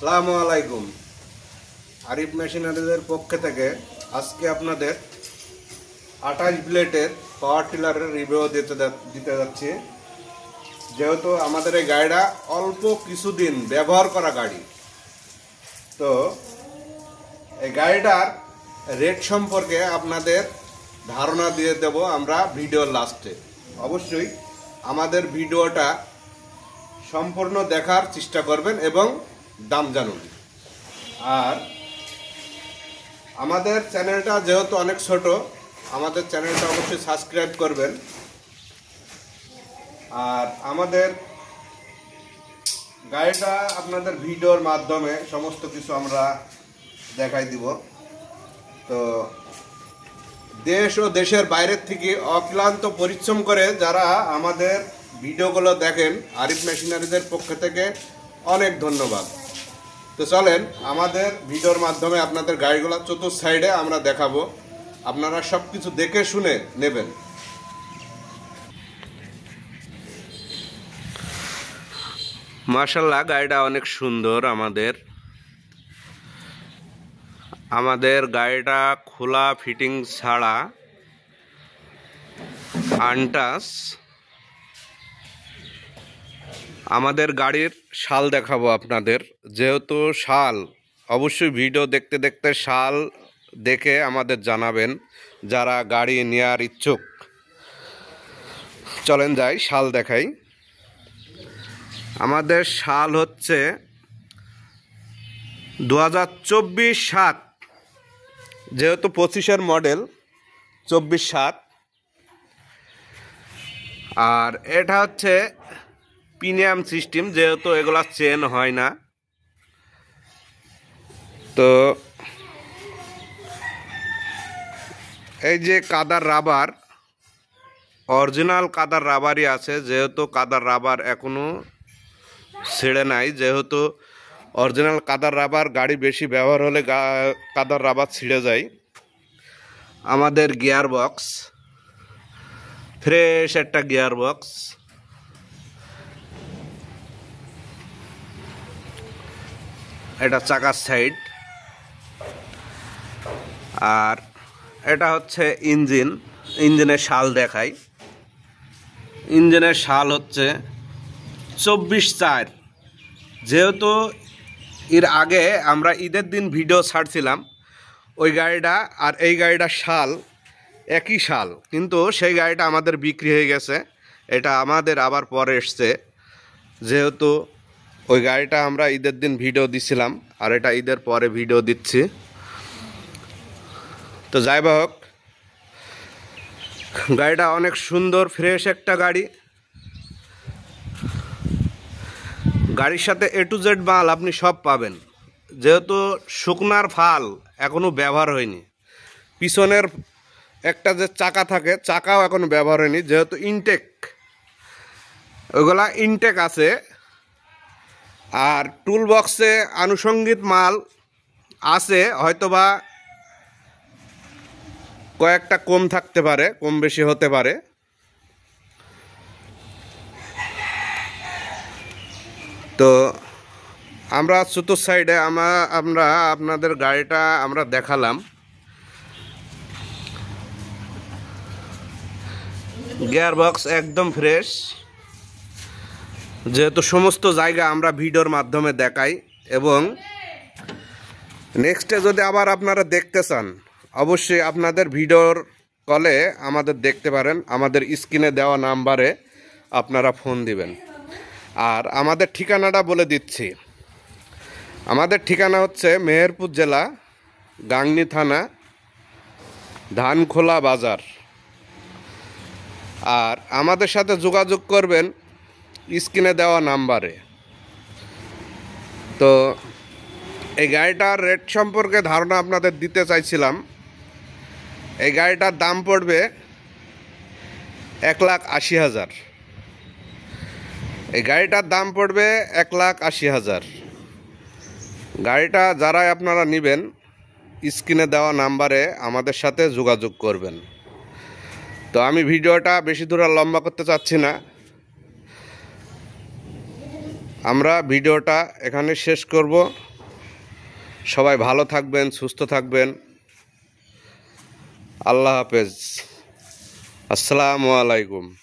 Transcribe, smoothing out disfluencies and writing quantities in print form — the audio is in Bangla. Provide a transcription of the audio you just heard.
আসসালামু আলাইকুম। আরিফ মেশিনারিজের পক্ষ থেকে আজকে আপনাদের 28 ব্লেডের পাওয়ার টিলারের রিভিউ দিতে যাচ্ছি। যেহেতু আমাদের এই গাড়িটা অল্প কিছুদিন ব্যবহার করা গাড়ি, তো এই গাড়িটার রেট সম্পর্কে আপনাদের ধারণা দিয়ে দেব আমরা ভিডিওর লাস্টে। অবশ্যই আমাদের ভিডিওটা সম্পূর্ণ দেখার চেষ্টা করবেন এবং দাম জানুন। আর আমাদের চ্যানেলটা যেহেতু অনেক ছোট, আমাদের চ্যানেলটা অবশ্যই সাবস্ক্রাইব করবেন। আর আমাদের গাড়িটা আপনাদের ভিডিওর মাধ্যমে সমস্ত কিছু আমরা দেখাই দিব। তো দেশ ও দেশের বাইরের থেকে অক্লান্ত পরিশ্রম করে যারা আমাদের ভিডিওগুলো দেখেন, আরিফ মেশিনারিজের পক্ষ থেকে অনেক ধন্যবাদ। তো চলেন আমাদের ভিডিওর মাধ্যমে আপনাদের গাড়িগুলো চতুর্থ সাইডে আমরা দেখাবো, আপনারা সব কিছু দেখে শুনে নেবেন। মাশাআল্লাহ, গাড়িটা অনেক সুন্দর। আমাদের গাড়িটা খোলা ফিটিং ছাড়া আনটাচ। আমাদের গাড়ির শাল দেখাবো আপনাদের। যেহেতু শাল, অবশ্যই ভিডিও দেখতে দেখতে শাল দেখে আমাদের জানাবেন যারা গাড়ি নেওয়ার ইচ্ছুক। চলেন যাই, শাল দেখাই। আমাদের শাল হচ্ছে 2024-7, যেহেতু 25-এর মডেল, 24-7। আর এটা হচ্ছে প্রিমিয়াম সিস্টেম, যেহেতু এগুলা চেন হয় না। তো এই যে কাদার রাবার, অরিজিনাল কাদার রাবারই আছে, যেহেতু কাদার রাবার এখনো ছেড়ে নাই। যেহেতু অরিজিনাল কাদার রাবার গাড়ি বেশি ব্যবহার হলে কাদার রাবার ছিঁড়ে যায়। আমাদের গিয়ার বক্স ফ্রেশ একটা গিয়ার বক্স। এটা চাকার সাইড। আর এটা হচ্ছে ইঞ্জিনের শাল দেখাই। ইঞ্জিনের শাল হচ্ছে 24-4। যেহেতু এর আগে আমরা ঈদের দিন ভিডিও ছাড়ছিলাম, ওই গাড়িটা আর এই গাড়িটার শাল একই শাল, কিন্তু সেই গাড়িটা আমাদের বিক্রি হয়ে গেছে। এটা আমাদের আবার পরে এসছে, যেহেতু ওই গাড়িটা আমরা ঈদের দিন ভিডিও দিছিলাম আর এটা ঈদের পরে ভিডিও দিচ্ছি। তো যাই হোক, গাড়িটা অনেক সুন্দর ফ্রেশ একটা গাড়ি। গাড়ির সাথে A to Z মাল আপনি সব পাবেন। যেহেতু শুকনার ফাল এখনও ব্যবহার হয়নি, পিছনের একটা যে চাকা থাকে, চাকাও এখনো ব্যবহার হয়নি। যেহেতু ইনটেক, ওইগুলা ইনটেক আছে। আর টুল বক্সে আনুষঙ্গিক মাল আছে, হয়তোবা কয়েকটা কম থাকতে পারে, কম বেশি হতে পারে। তো আমরা চতুর্থ সাইডে আমরা আপনাদের গাড়িটা আমরা দেখালাম। গিয়ার বক্স একদম ফ্রেশ, যেহেতু সমস্ত জায়গা আমরা ভিডিওর মাধ্যমে দেখাই। এবং নেক্সটে যদি আবার আপনারা দেখতে চান, অবশ্যই আপনাদের ভিডিওর কলে আমাদের দেখতে পারেন। আমাদের স্ক্রিনে দেওয়া নাম্বারে আপনারা ফোন দিবেন। আর আমাদের ঠিকানাটা বলে দিচ্ছি। আমাদের ঠিকানা হচ্ছে মেহেরপুর জেলা, গাংনী থানা, ধানখোলা বাজার। আর আমাদের সাথে যোগাযোগ করবেন স্ক্রিনে দেওয়া নাম্বারে। তো এই গাড়িটার রেট সম্পর্কে ধারণা আপনাদের দিতে চাইছিলাম। এই গাড়িটার দাম পড়বে 1,80,000। এই গাড়িটার দাম পড়বে 1,80,000। গাড়িটা যারাই আপনারা নেবেন, স্ক্রিনে দেওয়া নাম্বারে আমাদের সাথে যোগাযোগ করবেন। তো আমি ভিডিওটা বেশি দূর লম্বা করতে চাচ্ছি না, আমরা ভিডিওটা এখানে শেষ করব। সবাই ভালো থাকবেন, সুস্থ থাকবেন। আল্লাহ হাফেজ। আসসালামু আলাইকুম।